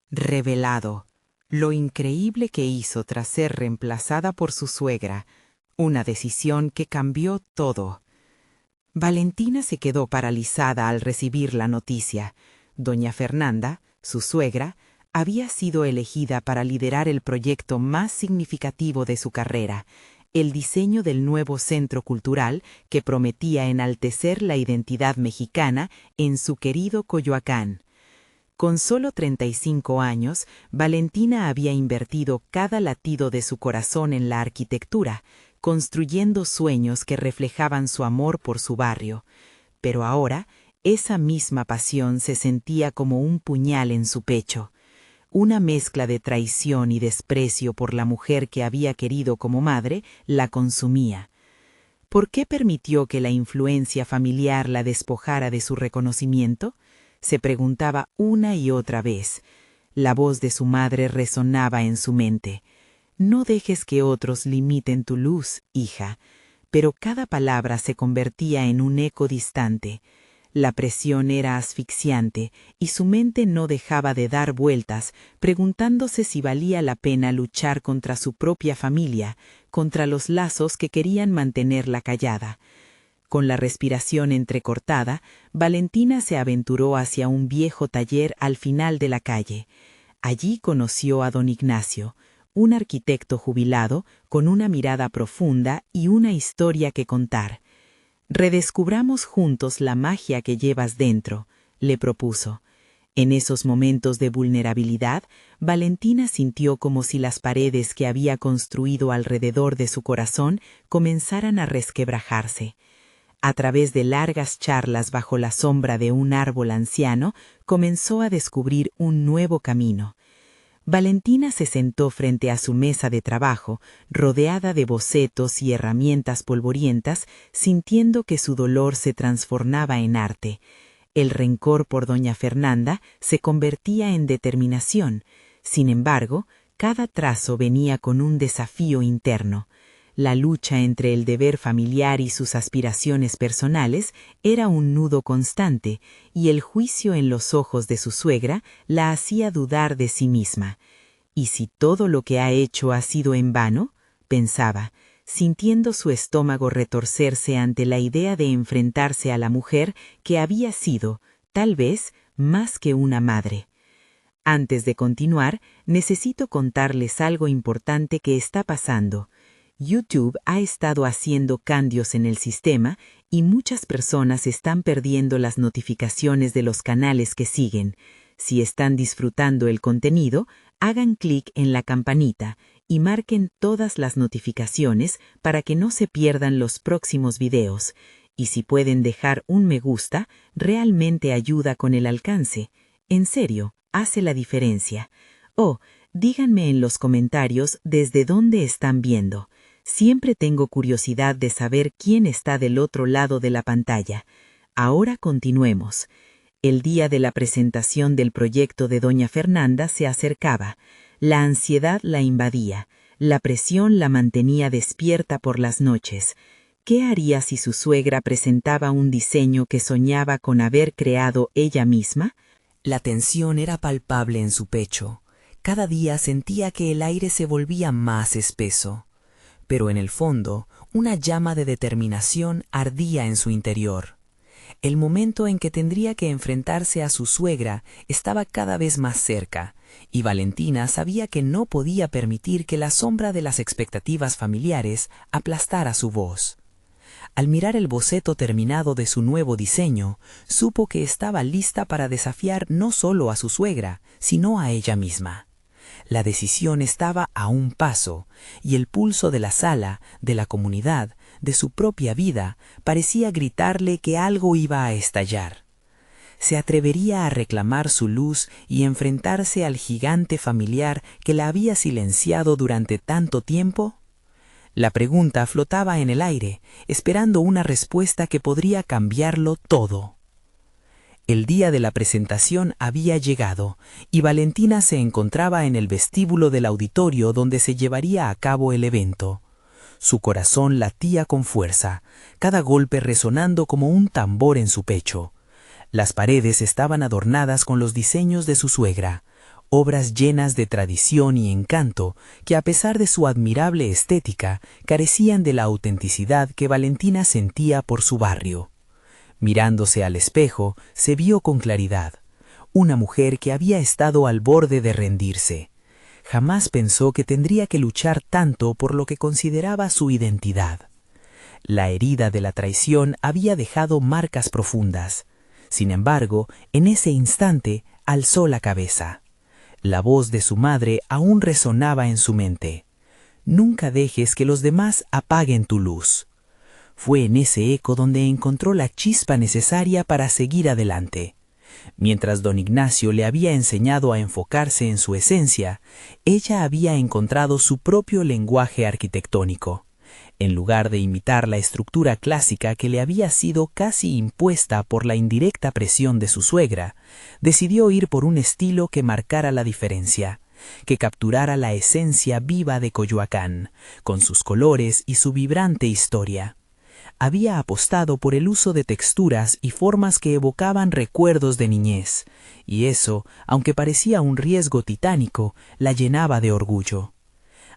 revelado lo increíble que hizo tras ser reemplazada por su suegra, una decisión que cambió todo. Valentina se quedó paralizada al recibir la noticia. Doña Fernanda, su suegra, había sido elegida para liderar el proyecto más significativo de su carrera, el diseño del nuevo centro cultural que prometía enaltecer la identidad mexicana en su querido Coyoacán. Con solo 35 años, Valentina había invertido cada latido de su corazón en la arquitectura, construyendo sueños que reflejaban su amor por su barrio. Pero ahora, esa misma pasión se sentía como un puñal en su pecho. Una mezcla de traición y desprecio por la mujer que había querido como madre la consumía. ¿Por qué permitió que la influencia familiar la despojara de su reconocimiento? Se preguntaba una y otra vez. La voz de su madre resonaba en su mente. No dejes que otros limiten tu luz, hija. Pero cada palabra se convertía en un eco distante. La presión era asfixiante y su mente no dejaba de dar vueltas, preguntándose si valía la pena luchar contra su propia familia, contra los lazos que querían mantenerla callada. Con la respiración entrecortada, Valentina se aventuró hacia un viejo taller al final de la calle. Allí conoció a don Ignacio, un arquitecto jubilado con una mirada profunda y una historia que contar. «Redescubramos juntos la magia que llevas dentro», le propuso. En esos momentos de vulnerabilidad, Valentina sintió como si las paredes que había construido alrededor de su corazón comenzaran a resquebrajarse. A través de largas charlas bajo la sombra de un árbol anciano, comenzó a descubrir un nuevo camino. Valentina se sentó frente a su mesa de trabajo, rodeada de bocetos y herramientas polvorientas, sintiendo que su dolor se transformaba en arte. El rencor por doña Fernanda se convertía en determinación. Sin embargo, cada trazo venía con un desafío interno. La lucha entre el deber familiar y sus aspiraciones personales era un nudo constante, y el juicio en los ojos de su suegra la hacía dudar de sí misma. ¿Y si todo lo que ha hecho ha sido en vano?, pensaba, sintiendo su estómago retorcerse ante la idea de enfrentarse a la mujer que había sido, tal vez, más que una madre. Antes de continuar, necesito contarles algo importante que está pasando. YouTube ha estado haciendo cambios en el sistema y muchas personas están perdiendo las notificaciones de los canales que siguen. Si están disfrutando el contenido, hagan clic en la campanita y marquen todas las notificaciones para que no se pierdan los próximos videos. Y si pueden dejar un me gusta, realmente ayuda con el alcance. En serio, hace la diferencia. Díganme en los comentarios desde dónde están viendo. Siempre tengo curiosidad de saber quién está del otro lado de la pantalla. Ahora continuemos. El día de la presentación del proyecto de doña Fernanda se acercaba. La ansiedad la invadía. La presión la mantenía despierta por las noches. ¿Qué haría si su suegra presentaba un diseño que soñaba con haber creado ella misma? La tensión era palpable en su pecho. Cada día sentía que el aire se volvía más espeso. Pero en el fondo, una llama de determinación ardía en su interior. El momento en que tendría que enfrentarse a su suegra estaba cada vez más cerca, y Valentina sabía que no podía permitir que la sombra de las expectativas familiares aplastara su voz. Al mirar el boceto terminado de su nuevo diseño, supo que estaba lista para desafiar no solo a su suegra, sino a ella misma. La decisión estaba a un paso, y el pulso de la sala, de la comunidad, de su propia vida, parecía gritarle que algo iba a estallar. ¿Se atrevería a reclamar su luz y enfrentarse al gigante familiar que la había silenciado durante tanto tiempo? La pregunta flotaba en el aire, esperando una respuesta que podría cambiarlo todo. El día de la presentación había llegado, y Valentina se encontraba en el vestíbulo del auditorio donde se llevaría a cabo el evento. Su corazón latía con fuerza, cada golpe resonando como un tambor en su pecho. Las paredes estaban adornadas con los diseños de su suegra, obras llenas de tradición y encanto que, a pesar de su admirable estética, carecían de la autenticidad que Valentina sentía por su barrio. Mirándose al espejo, se vio con claridad. Una mujer que había estado al borde de rendirse. Jamás pensó que tendría que luchar tanto por lo que consideraba su identidad. La herida de la traición había dejado marcas profundas. Sin embargo, en ese instante alzó la cabeza. La voz de su madre aún resonaba en su mente. Nunca dejes que los demás apaguen tu luz. Fue en ese eco donde encontró la chispa necesaria para seguir adelante. Mientras don Ignacio le había enseñado a enfocarse en su esencia, ella había encontrado su propio lenguaje arquitectónico. En lugar de imitar la estructura clásica que le había sido casi impuesta por la indirecta presión de su suegra, decidió ir por un estilo que marcara la diferencia, que capturara la esencia viva de Coyoacán, con sus colores y su vibrante historia. Había apostado por el uso de texturas y formas que evocaban recuerdos de niñez, y eso, aunque parecía un riesgo titánico, la llenaba de orgullo.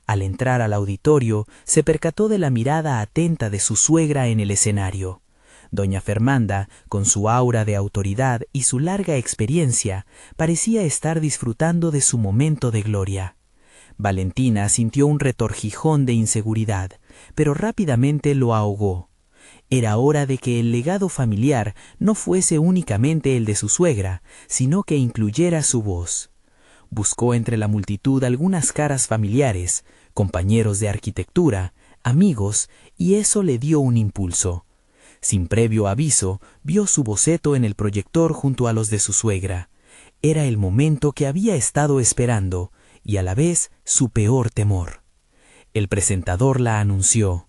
Al entrar al auditorio, se percató de la mirada atenta de su suegra en el escenario. Doña Fernanda, con su aura de autoridad y su larga experiencia, parecía estar disfrutando de su momento de gloria. Valentina sintió un retorcijón de inseguridad, pero rápidamente lo ahogó. Era hora de que el legado familiar no fuese únicamente el de su suegra, sino que incluyera su voz. Buscó entre la multitud algunas caras familiares, compañeros de arquitectura, amigos, y eso le dio un impulso. Sin previo aviso, vio su boceto en el proyector junto a los de su suegra. Era el momento que había estado esperando, y a la vez su peor temor. El presentador la anunció.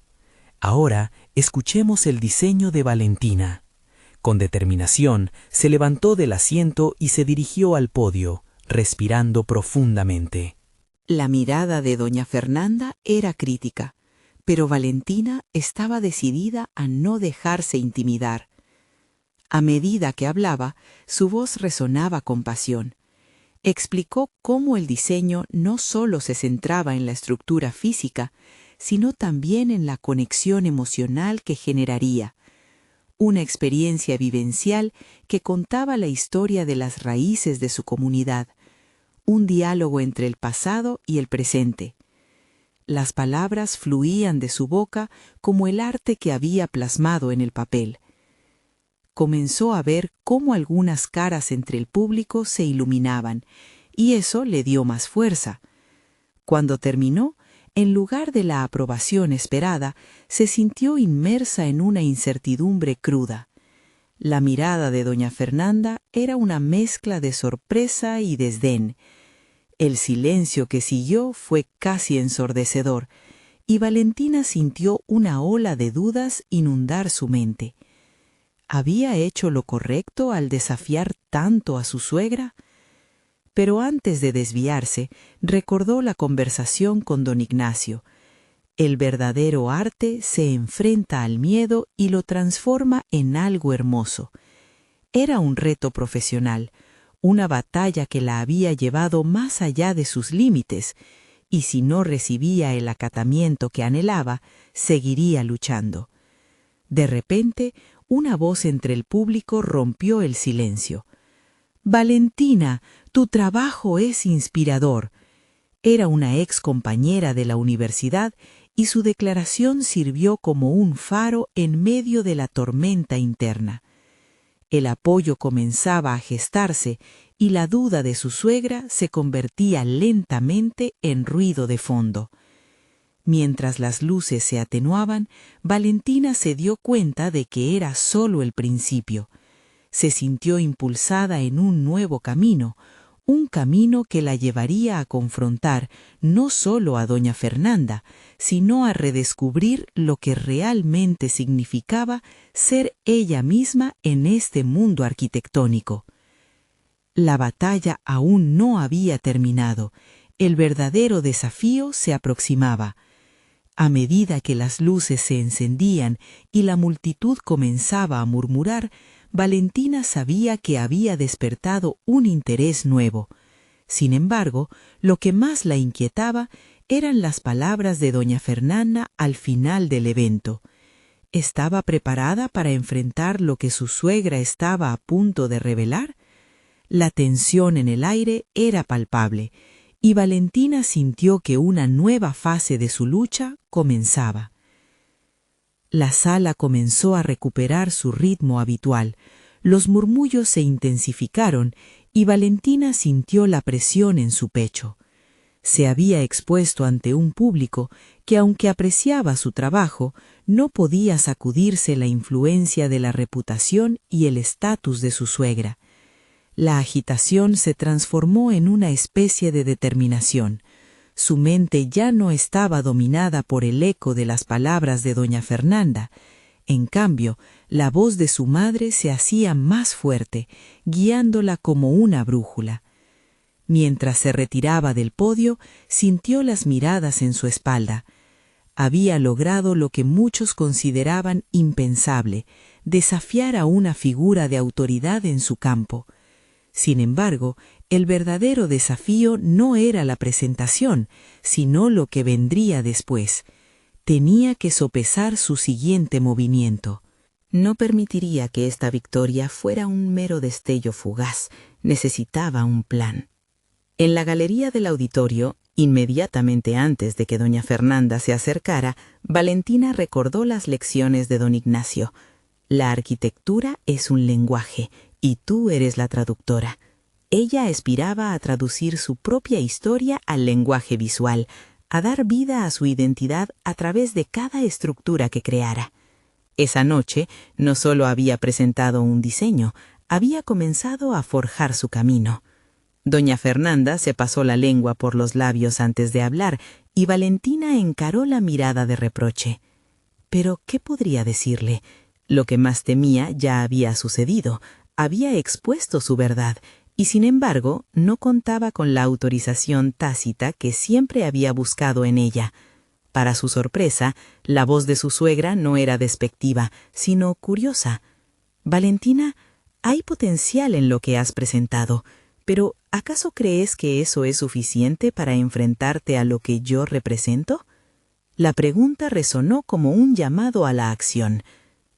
Ahora escuchemos el diseño de Valentina. Con determinación, se levantó del asiento y se dirigió al podio, respirando profundamente. La mirada de doña Fernanda era crítica, pero Valentina estaba decidida a no dejarse intimidar. A medida que hablaba, su voz resonaba con pasión. Explicó cómo el diseño no solo se centraba en la estructura física, sino también en la conexión emocional que generaría. Una experiencia vivencial que contaba la historia de las raíces de su comunidad, un diálogo entre el pasado y el presente. Las palabras fluían de su boca como el arte que había plasmado en el papel. Comenzó a ver cómo algunas caras entre el público se iluminaban, y eso le dio más fuerza. Cuando terminó, en lugar de la aprobación esperada, se sintió inmersa en una incertidumbre cruda. La mirada de doña Fernanda era una mezcla de sorpresa y desdén. El silencio que siguió fue casi ensordecedor, y Valentina sintió una ola de dudas inundar su mente. ¿Había hecho lo correcto al desafiar tanto a su suegra? Pero antes de desviarse, recordó la conversación con don Ignacio. El verdadero arte se enfrenta al miedo y lo transforma en algo hermoso. Era un reto profesional, una batalla que la había llevado más allá de sus límites, y si no recibía el acatamiento que anhelaba, seguiría luchando. De repente, una voz entre el público rompió el silencio. «Valentina, tu trabajo es inspirador». Era una ex compañera de la universidad y su declaración sirvió como un faro en medio de la tormenta interna. El apoyo comenzaba a gestarse y la duda de su suegra se convertía lentamente en ruido de fondo. Mientras las luces se atenuaban, Valentina se dio cuenta de que era solo el principio. Se sintió impulsada en un nuevo camino, un camino que la llevaría a confrontar no solo a doña Fernanda, sino a redescubrir lo que realmente significaba ser ella misma en este mundo arquitectónico. La batalla aún no había terminado, el verdadero desafío se aproximaba. A medida que las luces se encendían y la multitud comenzaba a murmurar, Valentina sabía que había despertado un interés nuevo. Sin embargo, lo que más la inquietaba eran las palabras de doña Fernanda al final del evento. ¿Estaba preparada para enfrentar lo que su suegra estaba a punto de revelar? La tensión en el aire era palpable, y Valentina sintió que una nueva fase de su lucha comenzaba. La sala comenzó a recuperar su ritmo habitual, los murmullos se intensificaron y Valentina sintió la presión en su pecho. Se había expuesto ante un público que, aunque apreciaba su trabajo, no podía sacudirse la influencia de la reputación y el estatus de su suegra. La agitación se transformó en una especie de determinación. Su mente ya no estaba dominada por el eco de las palabras de doña Fernanda. En cambio, la voz de su madre se hacía más fuerte, guiándola como una brújula. Mientras se retiraba del podio, sintió las miradas en su espalda. Había logrado lo que muchos consideraban impensable, desafiar a una figura de autoridad en su campo. Sin embargo, el verdadero desafío no era la presentación, sino lo que vendría después. Tenía que sopesar su siguiente movimiento. No permitiría que esta victoria fuera un mero destello fugaz. Necesitaba un plan. En la galería del auditorio, inmediatamente antes de que doña Fernanda se acercara, Valentina recordó las lecciones de don Ignacio. La arquitectura es un lenguaje, y tú eres la traductora. Ella aspiraba a traducir su propia historia al lenguaje visual, a dar vida a su identidad a través de cada estructura que creara. Esa noche no solo había presentado un diseño, había comenzado a forjar su camino. Doña Fernanda se pasó la lengua por los labios antes de hablar y Valentina encaró la mirada de reproche. Pero, ¿qué podría decirle? Lo que más temía ya había sucedido. Había expuesto su verdad y, sin embargo, no contaba con la autorización tácita que siempre había buscado en ella. Para su sorpresa, la voz de su suegra no era despectiva, sino curiosa. «Valentina, hay potencial en lo que has presentado, pero ¿acaso crees que eso es suficiente para enfrentarte a lo que yo represento?» La pregunta resonó como un llamado a la acción.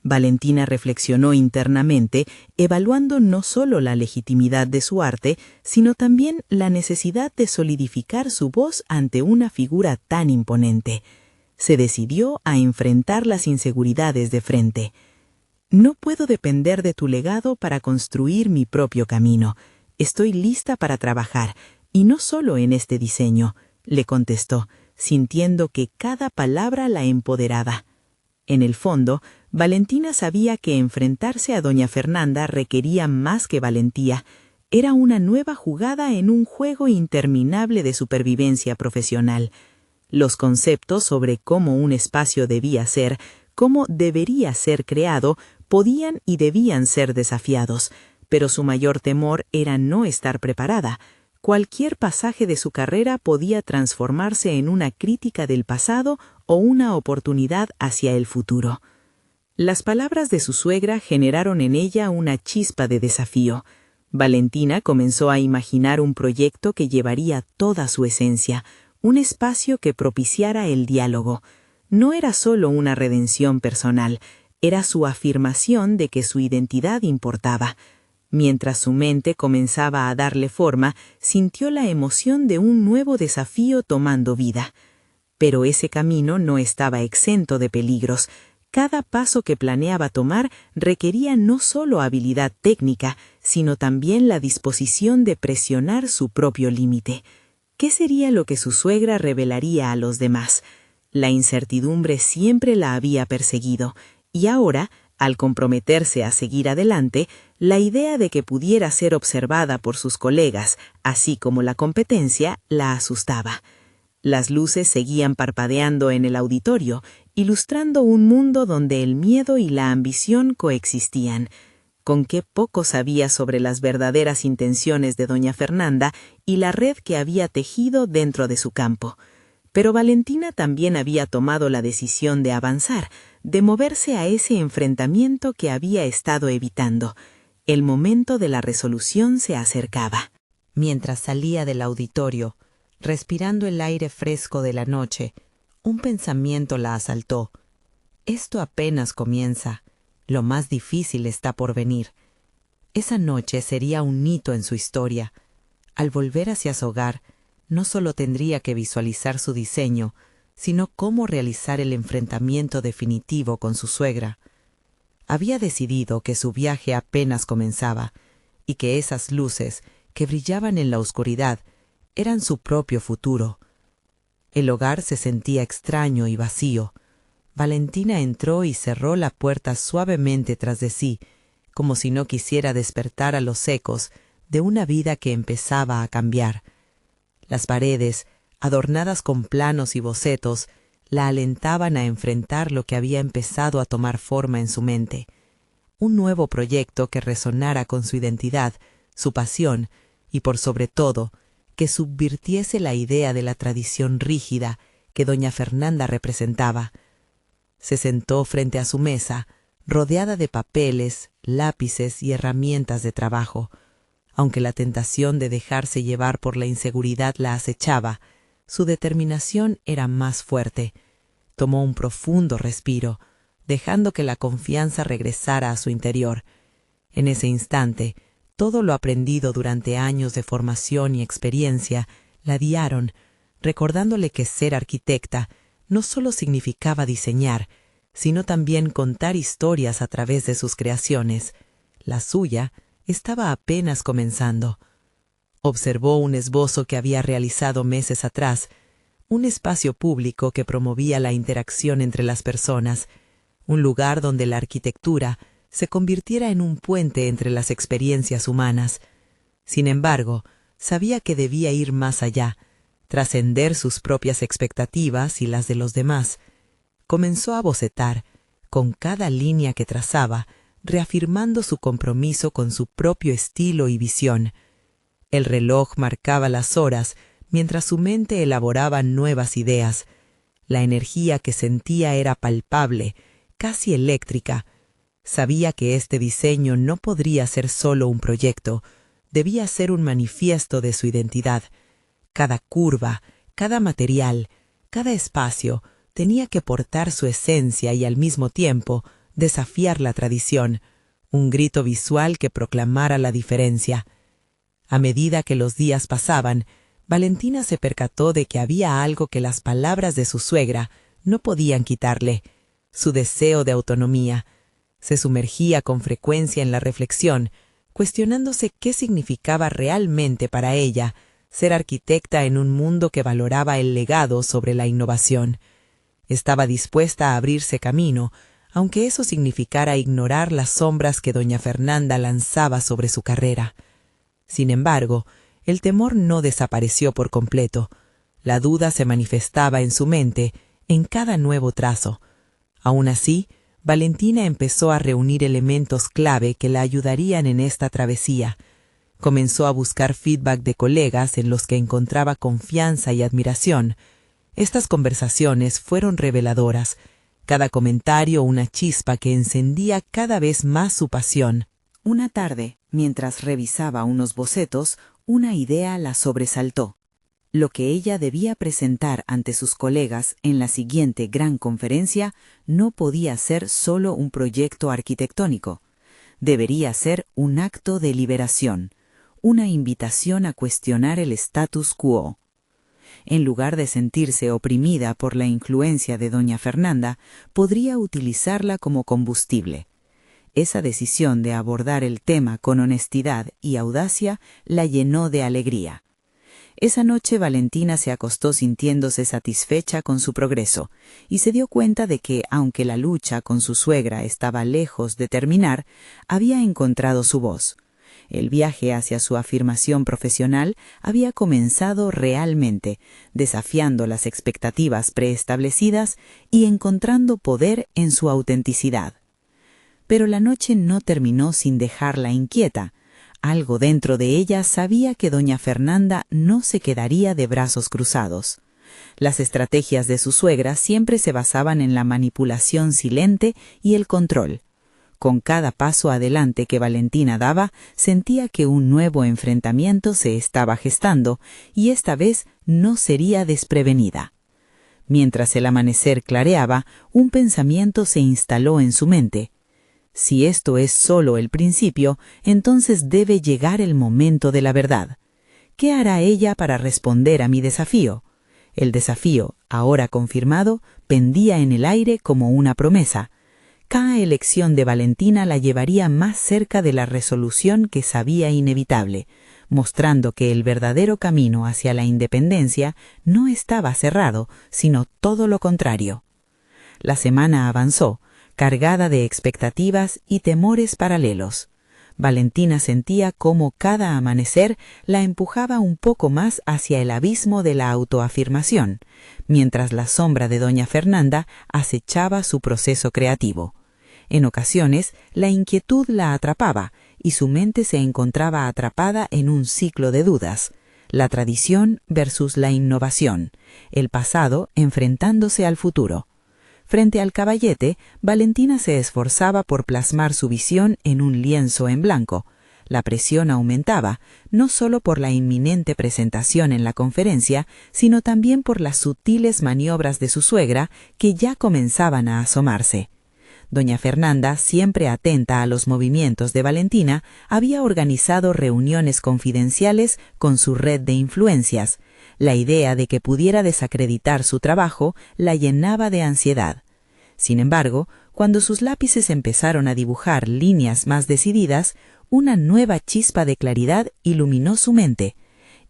Valentina reflexionó internamente, evaluando no solo la legitimidad de su arte, sino también la necesidad de solidificar su voz ante una figura tan imponente. Se decidió a enfrentar las inseguridades de frente. «No puedo depender de tu legado para construir mi propio camino. Estoy lista para trabajar, y no solo en este diseño», le contestó, sintiendo que cada palabra la empoderaba. En el fondo, Valentina sabía que enfrentarse a doña Fernanda requería más que valentía. Era una nueva jugada en un juego interminable de supervivencia profesional. Los conceptos sobre cómo un espacio debía ser, cómo debería ser creado, podían y debían ser desafiados, pero su mayor temor era no estar preparada. Cualquier pasaje de su carrera podía transformarse en una crítica del pasado o una oportunidad hacia el futuro. Las palabras de su suegra generaron en ella una chispa de desafío. Valentina comenzó a imaginar un proyecto que llevaría toda su esencia, un espacio que propiciara el diálogo. No era solo una redención personal, era su afirmación de que su identidad importaba. Mientras su mente comenzaba a darle forma, sintió la emoción de un nuevo desafío tomando vida. Pero ese camino no estaba exento de peligros. Cada paso que planeaba tomar requería no solo habilidad técnica, sino también la disposición de presionar su propio límite. ¿Qué sería lo que su suegra revelaría a los demás? La incertidumbre siempre la había perseguido, y ahora, al comprometerse a seguir adelante, la idea de que pudiera ser observada por sus colegas, así como la competencia, la asustaba. Las luces seguían parpadeando en el auditorio, ilustrando un mundo donde el miedo y la ambición coexistían. Con qué poco sabía sobre las verdaderas intenciones de doña Fernanda y la red que había tejido dentro de su campo. Pero Valentina también había tomado la decisión de avanzar, de moverse a ese enfrentamiento que había estado evitando. El momento de la resolución se acercaba. Mientras salía del auditorio, respirando el aire fresco de la noche, un pensamiento la asaltó. Esto apenas comienza. Lo más difícil está por venir. Esa noche sería un hito en su historia. Al volver hacia su hogar, no solo tendría que visualizar su diseño, sino cómo realizar el enfrentamiento definitivo con su suegra. Había decidido que su viaje apenas comenzaba y que esas luces que brillaban en la oscuridad eran su propio futuro. El hogar se sentía extraño y vacío. Valentina entró y cerró la puerta suavemente tras de sí, como si no quisiera despertar a los ecos de una vida que empezaba a cambiar. Las paredes, adornadas con planos y bocetos, la alentaban a enfrentar lo que había empezado a tomar forma en su mente. Un nuevo proyecto que resonara con su identidad, su pasión y, por sobre todo, que subvirtiese la idea de la tradición rígida que doña Fernanda representaba. Se sentó frente a su mesa, rodeada de papeles, lápices y herramientas de trabajo. Aunque la tentación de dejarse llevar por la inseguridad la acechaba, su determinación era más fuerte. Tomó un profundo respiro, dejando que la confianza regresara a su interior. En ese instante, todo lo aprendido durante años de formación y experiencia la guiaron, recordándole que ser arquitecta no solo significaba diseñar, sino también contar historias a través de sus creaciones. La suya estaba apenas comenzando. Observó un esbozo que había realizado meses atrás, un espacio público que promovía la interacción entre las personas, un lugar donde la arquitectura se convirtiera en un puente entre las experiencias humanas. Sin embargo, sabía que debía ir más allá, trascender sus propias expectativas y las de los demás. Comenzó a bocetar, con cada línea que trazaba, reafirmando su compromiso con su propio estilo y visión. El reloj marcaba las horas mientras su mente elaboraba nuevas ideas. La energía que sentía era palpable, casi eléctrica. Sabía que este diseño no podría ser solo un proyecto, debía ser un manifiesto de su identidad. Cada curva, cada material, cada espacio tenía que portar su esencia y al mismo tiempo desafiar la tradición, un grito visual que proclamara la diferencia. A medida que los días pasaban, Valentina se percató de que había algo que las palabras de su suegra no podían quitarle: su deseo de autonomía. Se sumergía con frecuencia en la reflexión, cuestionándose qué significaba realmente para ella ser arquitecta en un mundo que valoraba el legado sobre la innovación. Estaba dispuesta a abrirse camino, aunque eso significara ignorar las sombras que doña Fernanda lanzaba sobre su carrera. Sin embargo, el temor no desapareció por completo. La duda se manifestaba en su mente en cada nuevo trazo. Aún así, Valentina empezó a reunir elementos clave que la ayudarían en esta travesía. Comenzó a buscar feedback de colegas en los que encontraba confianza y admiración. Estas conversaciones fueron reveladoras, cada comentario una chispa que encendía cada vez más su pasión. Una tarde, mientras revisaba unos bocetos, una idea la sobresaltó. Lo que ella debía presentar ante sus colegas en la siguiente gran conferencia no podía ser solo un proyecto arquitectónico. Debería ser un acto de liberación, una invitación a cuestionar el status quo. En lugar de sentirse oprimida por la influencia de doña Fernanda, podría utilizarla como combustible. Esa decisión de abordar el tema con honestidad y audacia la llenó de alegría. Esa noche Valentina se acostó sintiéndose satisfecha con su progreso y se dio cuenta de que, aunque la lucha con su suegra estaba lejos de terminar, había encontrado su voz. El viaje hacia su afirmación profesional había comenzado realmente, desafiando las expectativas preestablecidas y encontrando poder en su autenticidad. Pero la noche no terminó sin dejarla inquieta. Algo dentro de ella sabía que doña Fernanda no se quedaría de brazos cruzados. Las estrategias de su suegra siempre se basaban en la manipulación silente y el control. Con cada paso adelante que Valentina daba, sentía que un nuevo enfrentamiento se estaba gestando, y esta vez no sería desprevenida. Mientras el amanecer clareaba, un pensamiento se instaló en su mente. Si esto es solo el principio, entonces debe llegar el momento de la verdad. ¿Qué hará ella para responder a mi desafío? El desafío, ahora confirmado, pendía en el aire como una promesa. Cada elección de Valentina la llevaría más cerca de la resolución que sabía inevitable, mostrando que el verdadero camino hacia la independencia no estaba cerrado, sino todo lo contrario. La semana avanzó, cargada de expectativas y temores paralelos. Valentina sentía cómo cada amanecer la empujaba un poco más hacia el abismo de la autoafirmación, mientras la sombra de doña Fernanda acechaba su proceso creativo. En ocasiones, la inquietud la atrapaba y su mente se encontraba atrapada en un ciclo de dudas: la tradición versus la innovación, el pasado enfrentándose al futuro. Frente al caballete, Valentina se esforzaba por plasmar su visión en un lienzo en blanco. La presión aumentaba, no solo por la inminente presentación en la conferencia, sino también por las sutiles maniobras de su suegra que ya comenzaban a asomarse. Doña Fernanda, siempre atenta a los movimientos de Valentina, había organizado reuniones confidenciales con su red de influencias. La idea de que pudiera desacreditar su trabajo la llenaba de ansiedad. Sin embargo, cuando sus lápices empezaron a dibujar líneas más decididas, una nueva chispa de claridad iluminó su mente.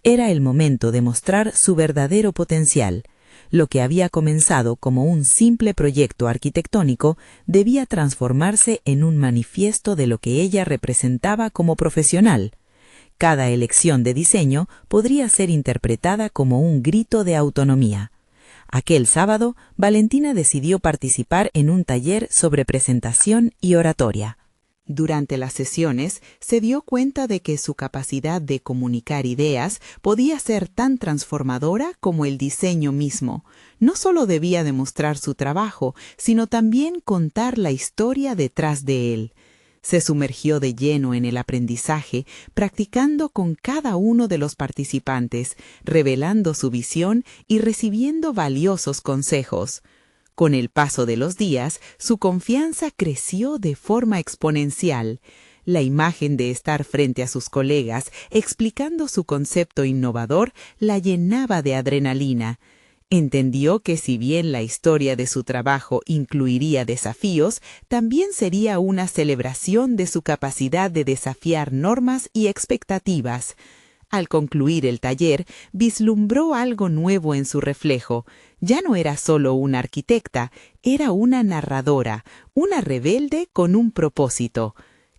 Era el momento de mostrar su verdadero potencial. Lo que había comenzado como un simple proyecto arquitectónico debía transformarse en un manifiesto de lo que ella representaba como profesional. Cada elección de diseño podría ser interpretada como un grito de autonomía. Aquel sábado, Valentina decidió participar en un taller sobre presentación y oratoria. Durante las sesiones, se dio cuenta de que su capacidad de comunicar ideas podía ser tan transformadora como el diseño mismo. No solo debía demostrar su trabajo, sino también contar la historia detrás de él. Se sumergió de lleno en el aprendizaje, practicando con cada uno de los participantes, revelando su visión y recibiendo valiosos consejos. Con el paso de los días, su confianza creció de forma exponencial. La imagen de estar frente a sus colegas, explicando su concepto innovador, la llenaba de adrenalina. Entendió que si bien la historia de su trabajo incluiría desafíos, también sería una celebración de su capacidad de desafiar normas y expectativas. Al concluir el taller, vislumbró algo nuevo en su reflejo. Ya no era solo una arquitecta, era una narradora, una rebelde con un propósito.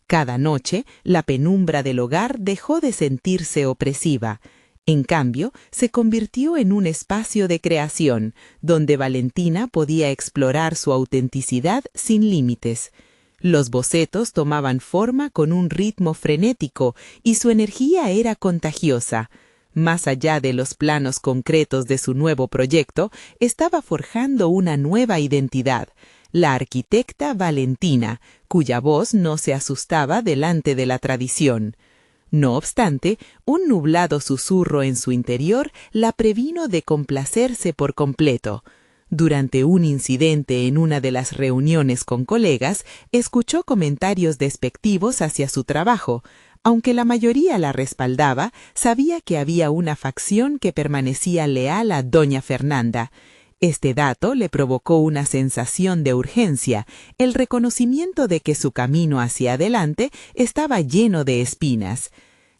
Cada noche, la penumbra del hogar dejó de sentirse opresiva. En cambio, se convirtió en un espacio de creación, donde Valentina podía explorar su autenticidad sin límites. Los bocetos tomaban forma con un ritmo frenético y su energía era contagiosa. Más allá de los planos concretos de su nuevo proyecto, estaba forjando una nueva identidad, la arquitecta Valentina, cuya voz no se asustaba delante de la tradición. No obstante, un nublado susurro en su interior la previno de complacerse por completo. Durante un incidente en una de las reuniones con colegas, escuchó comentarios despectivos hacia su trabajo. Aunque la mayoría la respaldaba, sabía que había una facción que permanecía leal a doña Fernanda. Este dato le provocó una sensación de urgencia, el reconocimiento de que su camino hacia adelante estaba lleno de espinas.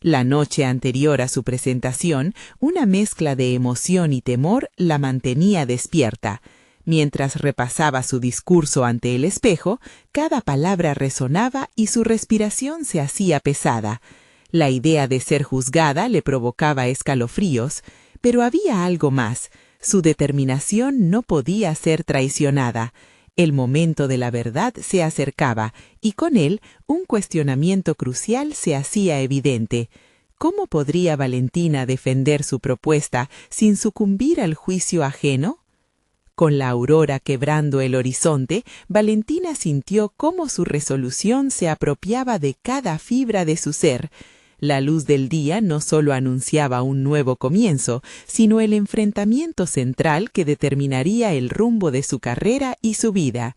La noche anterior a su presentación, una mezcla de emoción y temor la mantenía despierta. Mientras repasaba su discurso ante el espejo, cada palabra resonaba y su respiración se hacía pesada. La idea de ser juzgada le provocaba escalofríos, pero había algo más. Su determinación no podía ser traicionada. El momento de la verdad se acercaba, y con él un cuestionamiento crucial se hacía evidente. ¿Cómo podría Valentina defender su propuesta sin sucumbir al juicio ajeno? Con la aurora quebrando el horizonte, Valentina sintió cómo su resolución se apropiaba de cada fibra de su ser. La luz del día no solo anunciaba un nuevo comienzo, sino el enfrentamiento central que determinaría el rumbo de su carrera y su vida.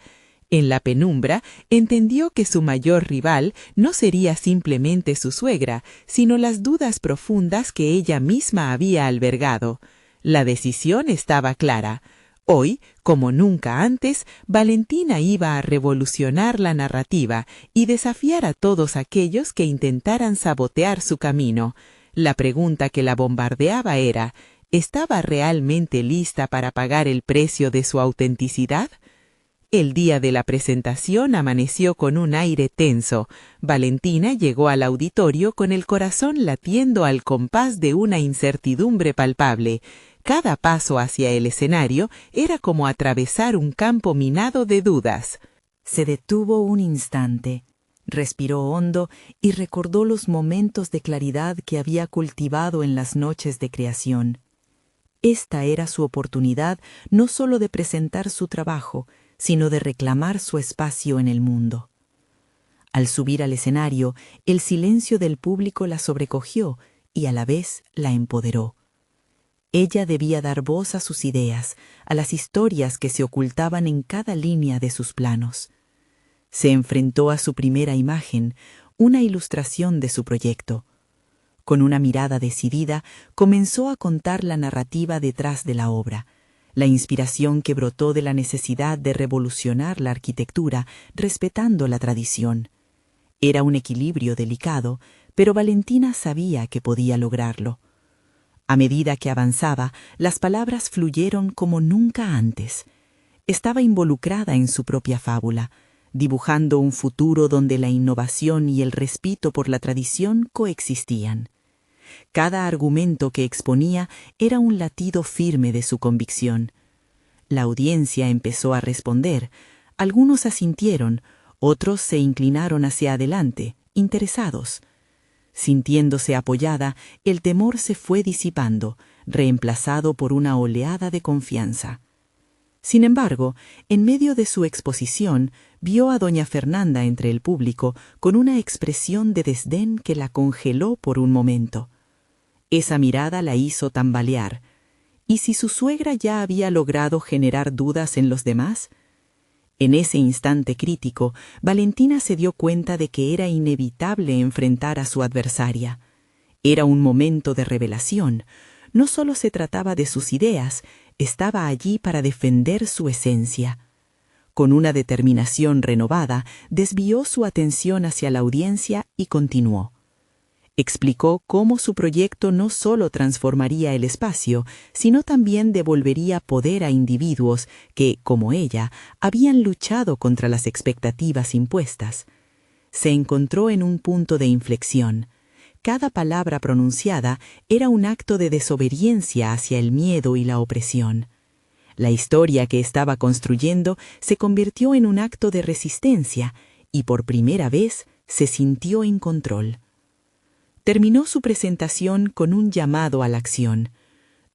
En la penumbra, entendió que su mayor rival no sería simplemente su suegra, sino las dudas profundas que ella misma había albergado. La decisión estaba clara. Hoy, como nunca antes, Valentina iba a revolucionar la narrativa y desafiar a todos aquellos que intentaran sabotear su camino. La pregunta que la bombardeaba era: ¿estaba realmente lista para pagar el precio de su autenticidad? El día de la presentación amaneció con un aire tenso. Valentina llegó al auditorio con el corazón latiendo al compás de una incertidumbre palpable. Cada paso hacia el escenario era como atravesar un campo minado de dudas. Se detuvo un instante, respiró hondo y recordó los momentos de claridad que había cultivado en las noches de creación. Esta era su oportunidad no solo de presentar su trabajo, sino de reclamar su espacio en el mundo. Al subir al escenario, el silencio del público la sobrecogió y a la vez la empoderó. Ella debía dar voz a sus ideas, a las historias que se ocultaban en cada línea de sus planos. Se enfrentó a su primera imagen, una ilustración de su proyecto. Con una mirada decidida, comenzó a contar la narrativa detrás de la obra, la inspiración que brotó de la necesidad de revolucionar la arquitectura respetando la tradición. Era un equilibrio delicado, pero Valentina sabía que podía lograrlo. A medida que avanzaba, las palabras fluyeron como nunca antes. Estaba involucrada en su propia fábula, dibujando un futuro donde la innovación y el respeto por la tradición coexistían. Cada argumento que exponía era un latido firme de su convicción. La audiencia empezó a responder. Algunos asintieron, otros se inclinaron hacia adelante, interesados. Sintiéndose apoyada, el temor se fue disipando, reemplazado por una oleada de confianza. Sin embargo, en medio de su exposición, vio a doña Fernanda entre el público con una expresión de desdén que la congeló por un momento. Esa mirada la hizo tambalear. ¿Y si su suegra ya había logrado generar dudas en los demás? En ese instante crítico, Valentina se dio cuenta de que era inevitable enfrentar a su adversaria. Era un momento de revelación. No solo se trataba de sus ideas, estaba allí para defender su esencia. Con una determinación renovada, desvió su atención hacia la audiencia y continuó. Explicó cómo su proyecto no solo transformaría el espacio, sino también devolvería poder a individuos que, como ella, habían luchado contra las expectativas impuestas. Se encontró en un punto de inflexión. Cada palabra pronunciada era un acto de desobediencia hacia el miedo y la opresión. La historia que estaba construyendo se convirtió en un acto de resistencia y por primera vez se sintió en control. Terminó su presentación con un llamado a la acción.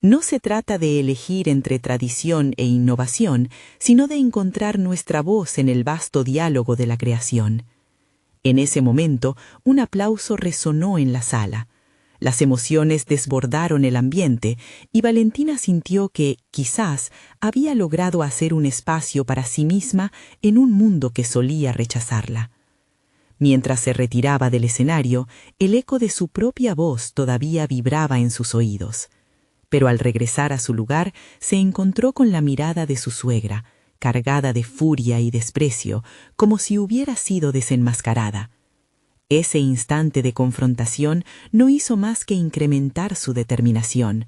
No se trata de elegir entre tradición e innovación, sino de encontrar nuestra voz en el vasto diálogo de la creación. En ese momento, un aplauso resonó en la sala. Las emociones desbordaron el ambiente y Valentina sintió que, quizás, había logrado hacer un espacio para sí misma en un mundo que solía rechazarla. Mientras se retiraba del escenario, el eco de su propia voz todavía vibraba en sus oídos. Pero al regresar a su lugar, se encontró con la mirada de su suegra, cargada de furia y desprecio, como si hubiera sido desenmascarada. Ese instante de confrontación no hizo más que incrementar su determinación.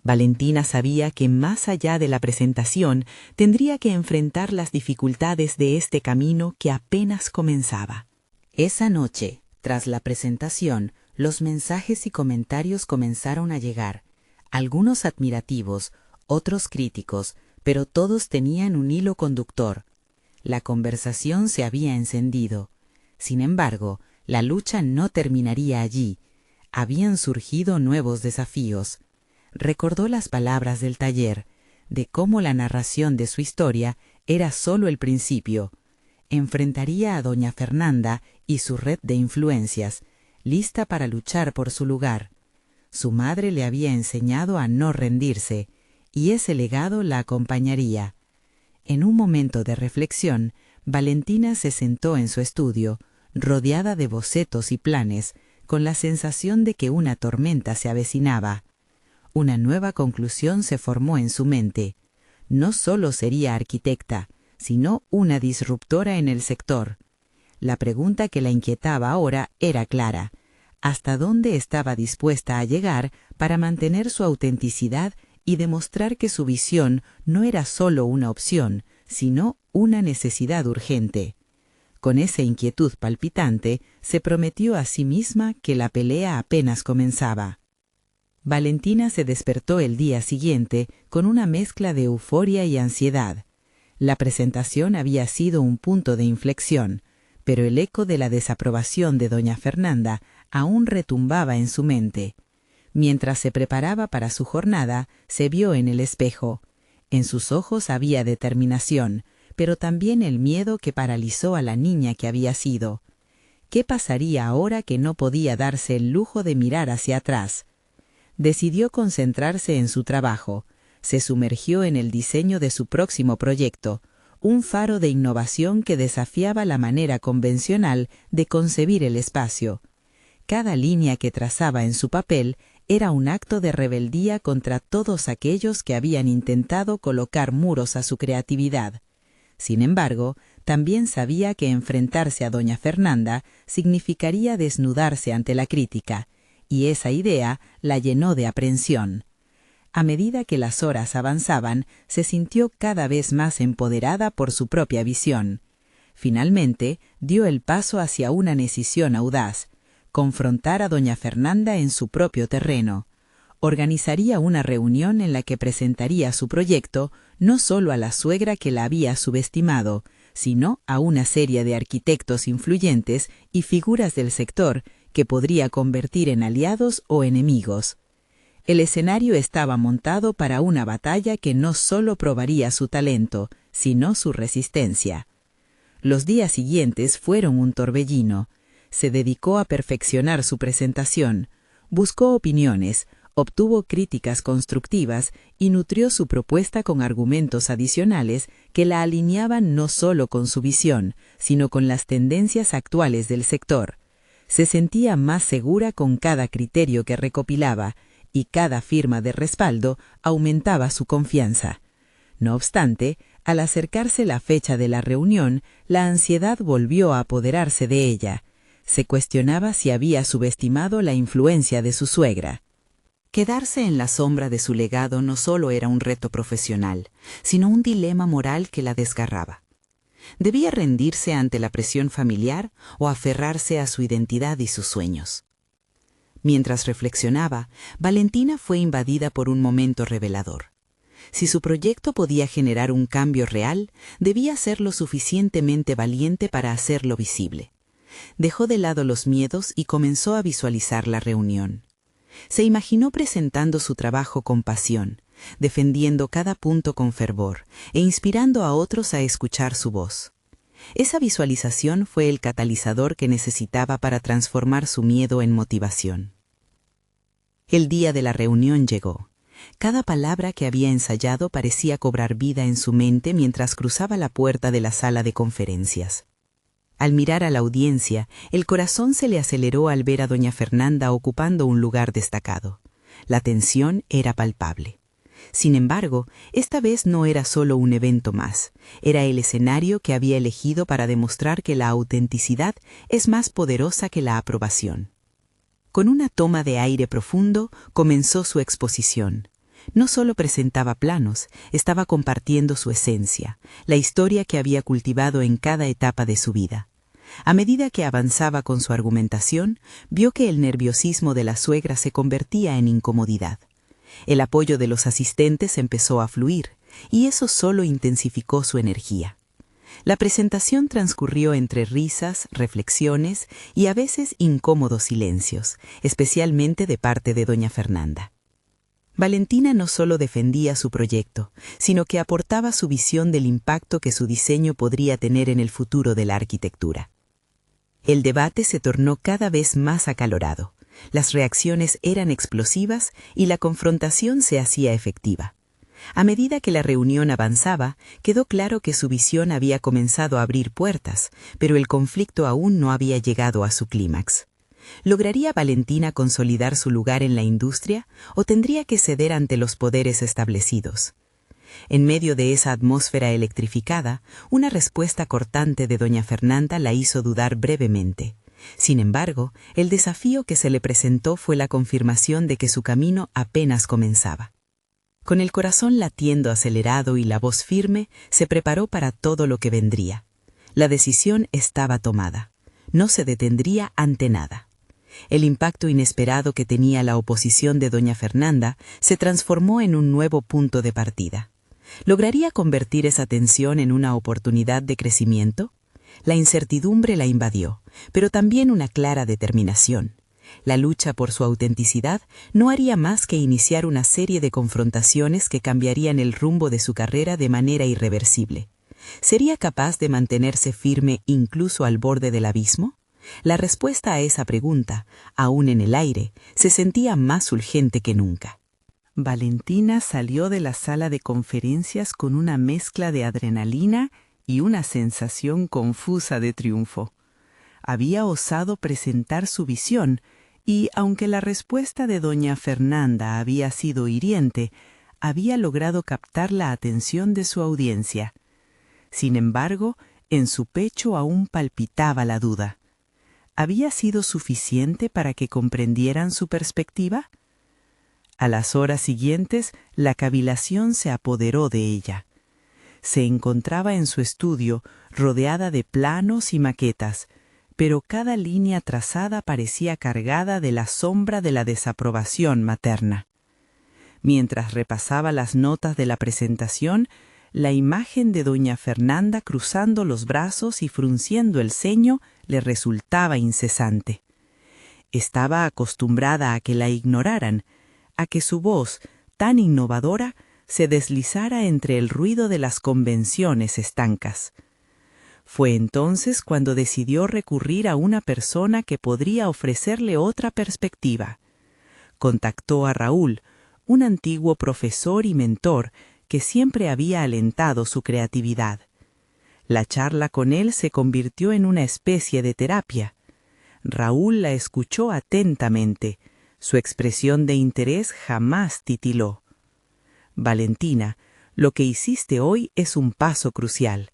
Valentina sabía que más allá de la presentación tendría que enfrentar las dificultades de este camino que apenas comenzaba. Esa noche, tras la presentación, los mensajes y comentarios comenzaron a llegar, algunos admirativos, otros críticos, pero todos tenían un hilo conductor. La conversación se había encendido. Sin embargo, la lucha no terminaría allí. Habían surgido nuevos desafíos. Recordó las palabras del taller: de cómo la narración de su historia era solo el principio. Enfrentaría a doña Fernanda y su red de influencias, lista para luchar por su lugar. Su madre le había enseñado a no rendirse, y ese legado la acompañaría. En un momento de reflexión, Valentina se sentó en su estudio, rodeada de bocetos y planes, con la sensación de que una tormenta se avecinaba. Una nueva conclusión se formó en su mente. No solo sería arquitecta, sino una disruptora en el sector. La pregunta que la inquietaba ahora era clara: ¿hasta dónde estaba dispuesta a llegar para mantener su autenticidad y demostrar que su visión no era solo una opción, sino una necesidad urgente? Con esa inquietud palpitante, se prometió a sí misma que la pelea apenas comenzaba. Valentina se despertó el día siguiente con una mezcla de euforia y ansiedad. La presentación había sido un punto de inflexión, pero el eco de la desaprobación de doña Fernanda aún retumbaba en su mente. Mientras se preparaba para su jornada, se vio en el espejo. En sus ojos había determinación, pero también el miedo que paralizó a la niña que había sido. ¿Qué pasaría ahora que no podía darse el lujo de mirar hacia atrás? Decidió concentrarse en su trabajo. Se sumergió en el diseño de su próximo proyecto, un faro de innovación que desafiaba la manera convencional de concebir el espacio. Cada línea que trazaba en su papel era un acto de rebeldía contra todos aquellos que habían intentado colocar muros a su creatividad. Sin embargo, también sabía que enfrentarse a doña Fernanda significaría desnudarse ante la crítica, y esa idea la llenó de aprensión. A medida que las horas avanzaban, se sintió cada vez más empoderada por su propia visión. Finalmente, dio el paso hacia una decisión audaz: confrontar a doña Fernanda en su propio terreno. Organizaría una reunión en la que presentaría su proyecto no solo a la suegra que la había subestimado, sino a una serie de arquitectos influyentes y figuras del sector que podría convertir en aliados o enemigos. El escenario estaba montado para una batalla que no solo probaría su talento, sino su resistencia. Los días siguientes fueron un torbellino. Se dedicó a perfeccionar su presentación, buscó opiniones, obtuvo críticas constructivas y nutrió su propuesta con argumentos adicionales que la alineaban no solo con su visión, sino con las tendencias actuales del sector. Se sentía más segura con cada criterio que recopilaba, y cada firma de respaldo aumentaba su confianza. No obstante, al acercarse la fecha de la reunión, la ansiedad volvió a apoderarse de ella. Se cuestionaba si había subestimado la influencia de su suegra. Quedarse en la sombra de su legado no solo era un reto profesional, sino un dilema moral que la desgarraba. ¿Debía rendirse ante la presión familiar o aferrarse a su identidad y sus sueños? Mientras reflexionaba, Valentina fue invadida por un momento revelador. Si su proyecto podía generar un cambio real, debía ser lo suficientemente valiente para hacerlo visible. Dejó de lado los miedos y comenzó a visualizar la reunión. Se imaginó presentando su trabajo con pasión, defendiendo cada punto con fervor e inspirando a otros a escuchar su voz. Esa visualización fue el catalizador que necesitaba para transformar su miedo en motivación. El día de la reunión llegó. Cada palabra que había ensayado parecía cobrar vida en su mente mientras cruzaba la puerta de la sala de conferencias. Al mirar a la audiencia, el corazón se le aceleró al ver a doña Fernanda ocupando un lugar destacado. La tensión era palpable. Sin embargo, esta vez no era solo un evento más, era el escenario que había elegido para demostrar que la autenticidad es más poderosa que la aprobación. Con una toma de aire profundo, comenzó su exposición. No solo presentaba planos, estaba compartiendo su esencia, la historia que había cultivado en cada etapa de su vida. A medida que avanzaba con su argumentación, vio que el nerviosismo de la suegra se convertía en incomodidad. El apoyo de los asistentes empezó a fluir, y eso solo intensificó su energía. La presentación transcurrió entre risas, reflexiones y a veces incómodos silencios, especialmente de parte de doña Fernanda. Valentina no solo defendía su proyecto, sino que aportaba su visión del impacto que su diseño podría tener en el futuro de la arquitectura. El debate se tornó cada vez más acalorado. Las reacciones eran explosivas y la confrontación se hacía efectiva. A medida que la reunión avanzaba, quedó claro que su visión había comenzado a abrir puertas, pero el conflicto aún no había llegado a su clímax. ¿Lograría Valentina consolidar su lugar en la industria o tendría que ceder ante los poderes establecidos? En medio de esa atmósfera electrificada, una respuesta cortante de doña Fernanda la hizo dudar brevemente. Sin embargo, el desafío que se le presentó fue la confirmación de que su camino apenas comenzaba. Con el corazón latiendo acelerado y la voz firme, se preparó para todo lo que vendría. La decisión estaba tomada. No se detendría ante nada. El impacto inesperado que tenía la oposición de doña Fernanda se transformó en un nuevo punto de partida. ¿Lograría convertir esa tensión en una oportunidad de crecimiento? La incertidumbre la invadió, pero también una clara determinación. La lucha por su autenticidad no haría más que iniciar una serie de confrontaciones que cambiarían el rumbo de su carrera de manera irreversible. ¿Sería capaz de mantenerse firme incluso al borde del abismo? La respuesta a esa pregunta, aún en el aire, se sentía más urgente que nunca. Valentina salió de la sala de conferencias con una mezcla de adrenalina y una sensación confusa de triunfo. Había osado presentar su visión y, aunque la respuesta de doña Fernanda había sido hiriente, había logrado captar la atención de su audiencia. Sin embargo, en su pecho aún palpitaba la duda. ¿Había sido suficiente para que comprendieran su perspectiva? A las horas siguientes, la cavilación se apoderó de ella. Se encontraba en su estudio, rodeada de planos y maquetas, pero cada línea trazada parecía cargada de la sombra de la desaprobación materna. Mientras repasaba las notas de la presentación, la imagen de doña Fernanda cruzando los brazos y frunciendo el ceño le resultaba incesante. Estaba acostumbrada a que la ignoraran, a que su voz, tan innovadora, se deslizara entre el ruido de las convenciones estancas. Fue entonces cuando decidió recurrir a una persona que podría ofrecerle otra perspectiva. Contactó a Raúl, un antiguo profesor y mentor que siempre había alentado su creatividad. La charla con él se convirtió en una especie de terapia. Raúl la escuchó atentamente. Su expresión de interés jamás titiló. Valentina, lo que hiciste hoy es un paso crucial.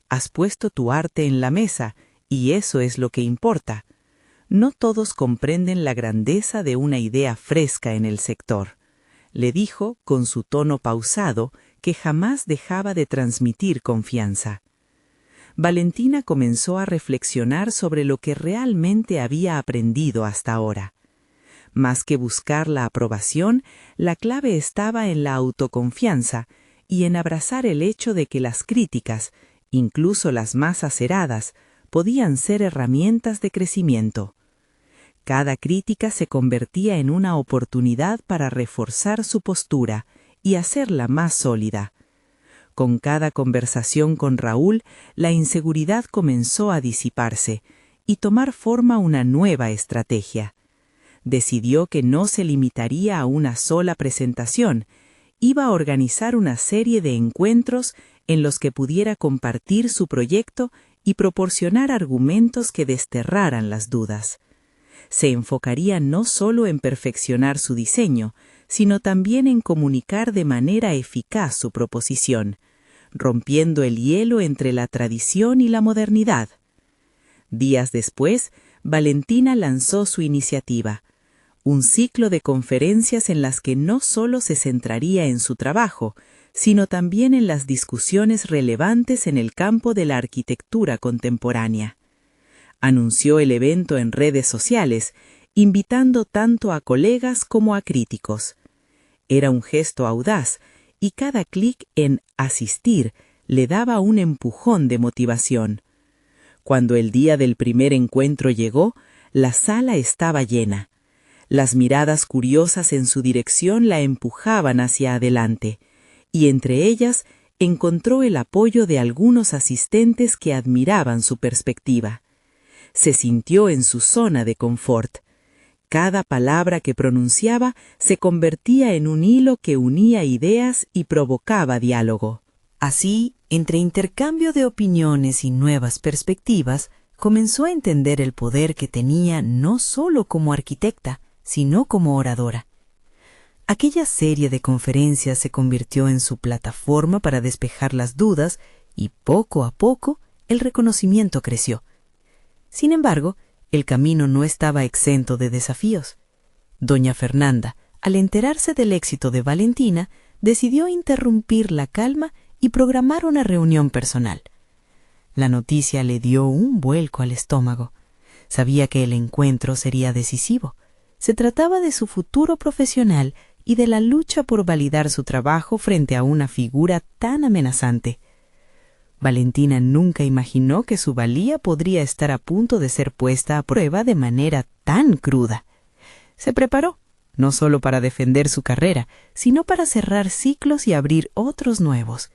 Has puesto tu arte en la mesa, y eso es lo que importa. No todos comprenden la grandeza de una idea fresca en el sector, le dijo con su tono pausado que jamás dejaba de transmitir confianza. Valentina comenzó a reflexionar sobre lo que realmente había aprendido hasta ahora. Más que buscar la aprobación, la clave estaba en la autoconfianza y en abrazar el hecho de que las críticas, incluso las más aceradas, podían ser herramientas de crecimiento. Cada crítica se convertía en una oportunidad para reforzar su postura y hacerla más sólida. Con cada conversación con Raúl, la inseguridad comenzó a disiparse y tomar forma una nueva estrategia. Decidió que no se limitaría a una sola presentación, iba a organizar una serie de encuentros en los que pudiera compartir su proyecto y proporcionar argumentos que desterraran las dudas. Se enfocaría no solo en perfeccionar su diseño, sino también en comunicar de manera eficaz su proposición, rompiendo el hielo entre la tradición y la modernidad. Días después, Valentina lanzó su iniciativa, un ciclo de conferencias en las que no solo se centraría en su trabajo, sino también en las discusiones relevantes en el campo de la arquitectura contemporánea. Anunció el evento en redes sociales, invitando tanto a colegas como a críticos. Era un gesto audaz, y cada clic en asistir le daba un empujón de motivación. Cuando el día del primer encuentro llegó, la sala estaba llena. Las miradas curiosas en su dirección la empujaban hacia adelante, y entre ellas encontró el apoyo de algunos asistentes que admiraban su perspectiva. Se sintió en su zona de confort. Cada palabra que pronunciaba se convertía en un hilo que unía ideas y provocaba diálogo. Así, entre intercambio de opiniones y nuevas perspectivas, comenzó a entender el poder que tenía no solo como arquitecta, sino como oradora. Aquella serie de conferencias se convirtió en su plataforma para despejar las dudas y poco a poco el reconocimiento creció. Sin embargo, el camino no estaba exento de desafíos. Doña Fernanda, al enterarse del éxito de Valentina, decidió interrumpir la calma y programar una reunión personal. La noticia le dio un vuelco al estómago. Sabía que el encuentro sería decisivo. Se trataba de su futuro profesional y de la lucha por validar su trabajo frente a una figura tan amenazante. Valentina nunca imaginó que su valía podría estar a punto de ser puesta a prueba de manera tan cruda. Se preparó, no solo para defender su carrera, sino para cerrar ciclos y abrir otros nuevos.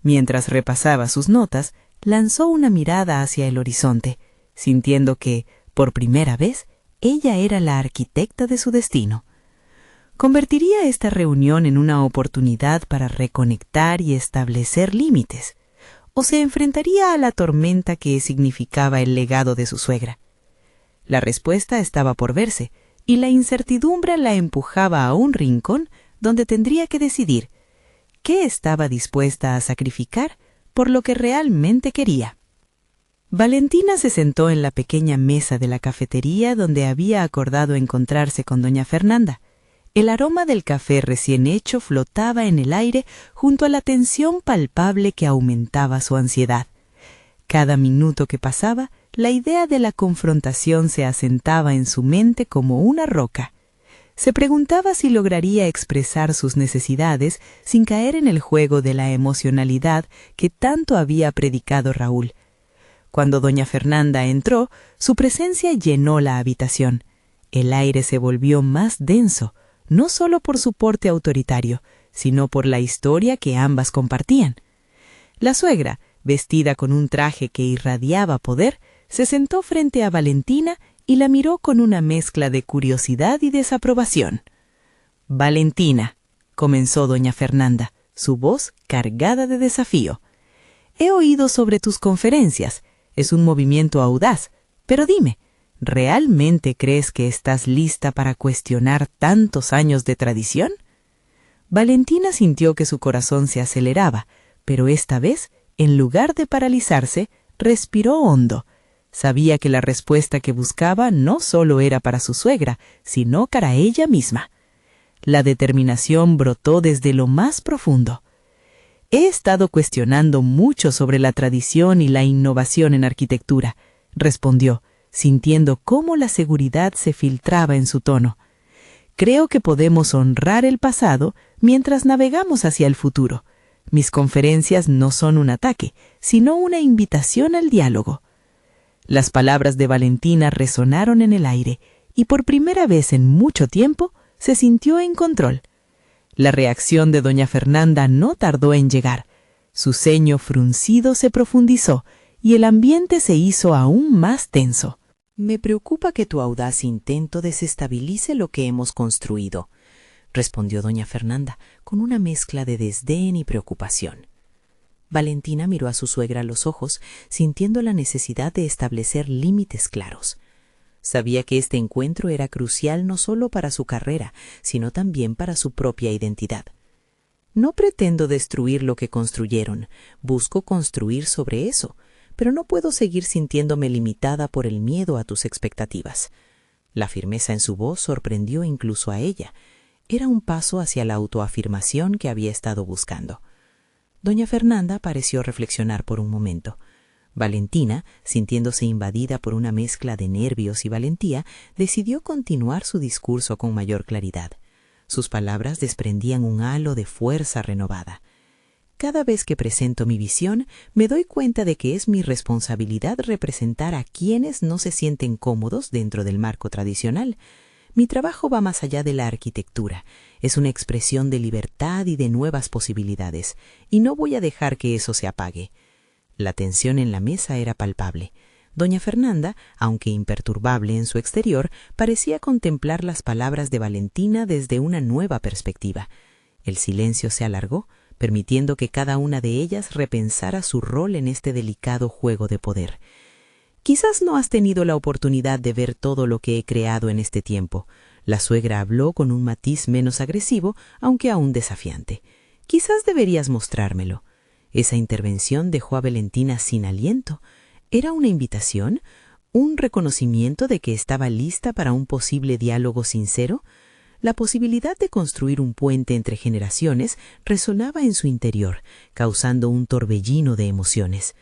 Mientras repasaba sus notas, lanzó una mirada hacia el horizonte, sintiendo que, por primera vez, ella era la arquitecta de su destino. Convertiría esta reunión en una oportunidad para reconectar y establecer límites, o se enfrentaría a la tormenta que significaba el legado de su suegra. La respuesta estaba por verse, y la incertidumbre la empujaba a un rincón donde tendría que decidir qué estaba dispuesta a sacrificar por lo que realmente quería. Valentina se sentó en la pequeña mesa de la cafetería donde había acordado encontrarse con doña Fernanda. El aroma del café recién hecho flotaba en el aire junto a la tensión palpable que aumentaba su ansiedad. Cada minuto que pasaba, la idea de la confrontación se asentaba en su mente como una roca. Se preguntaba si lograría expresar sus necesidades sin caer en el juego de la emocionalidad que tanto había predicado Raúl. Cuando doña Fernanda entró, su presencia llenó la habitación. El aire se volvió más denso, no solo por su porte autoritario, sino por la historia que ambas compartían. La suegra, vestida con un traje que irradiaba poder, se sentó frente a Valentina y la miró con una mezcla de curiosidad y desaprobación. «Valentina», comenzó doña Fernanda, su voz cargada de desafío. «He oído sobre tus conferencias. Es un movimiento audaz. Pero dime, ¿realmente crees que estás lista para cuestionar tantos años de tradición?» Valentina sintió que su corazón se aceleraba, pero esta vez, en lugar de paralizarse, respiró hondo. Sabía que la respuesta que buscaba no solo era para su suegra, sino para ella misma. La determinación brotó desde lo más profundo. «He estado cuestionando mucho sobre la tradición y la innovación en arquitectura», respondió, sintiendo cómo la seguridad se filtraba en su tono. «Creo que podemos honrar el pasado mientras navegamos hacia el futuro. Mis conferencias no son un ataque, sino una invitación al diálogo». Las palabras de Valentina resonaron en el aire y por primera vez en mucho tiempo se sintió en control. La reacción de doña Fernanda no tardó en llegar. Su ceño fruncido se profundizó y el ambiente se hizo aún más tenso. «Me preocupa que tu audaz intento desestabilice lo que hemos construido», respondió doña Fernanda con una mezcla de desdén y preocupación. Valentina miró a su suegra a los ojos, sintiendo la necesidad de establecer límites claros. Sabía que este encuentro era crucial no solo para su carrera, sino también para su propia identidad. «No pretendo destruir lo que construyeron, busco construir sobre eso, pero no puedo seguir sintiéndome limitada por el miedo a tus expectativas». La firmeza en su voz sorprendió incluso a ella. Era un paso hacia la autoafirmación que había estado buscando. Doña Fernanda pareció reflexionar por un momento. Valentina, sintiéndose invadida por una mezcla de nervios y valentía, decidió continuar su discurso con mayor claridad. Sus palabras desprendían un halo de fuerza renovada. «Cada vez que presento mi visión, me doy cuenta de que es mi responsabilidad representar a quienes no se sienten cómodos dentro del marco tradicional. Mi trabajo va más allá de la arquitectura. Es una expresión de libertad y de nuevas posibilidades, y no voy a dejar que eso se apague. La tensión en la mesa era palpable. Doña Fernanda, aunque imperturbable en su exterior, parecía contemplar las palabras de Valentina desde una nueva perspectiva. El silencio se alargó, permitiendo que cada una de ellas repensara su rol en este delicado juego de poder. «Quizás no has tenido la oportunidad de ver todo lo que he creado en este tiempo». La suegra habló con un matiz menos agresivo, aunque aún desafiante. «Quizás deberías mostrármelo». Esa intervención dejó a Valentina sin aliento. ¿Era una invitación? ¿Un reconocimiento de que estaba lista para un posible diálogo sincero? La posibilidad de construir un puente entre generaciones resonaba en su interior, causando un torbellino de emociones.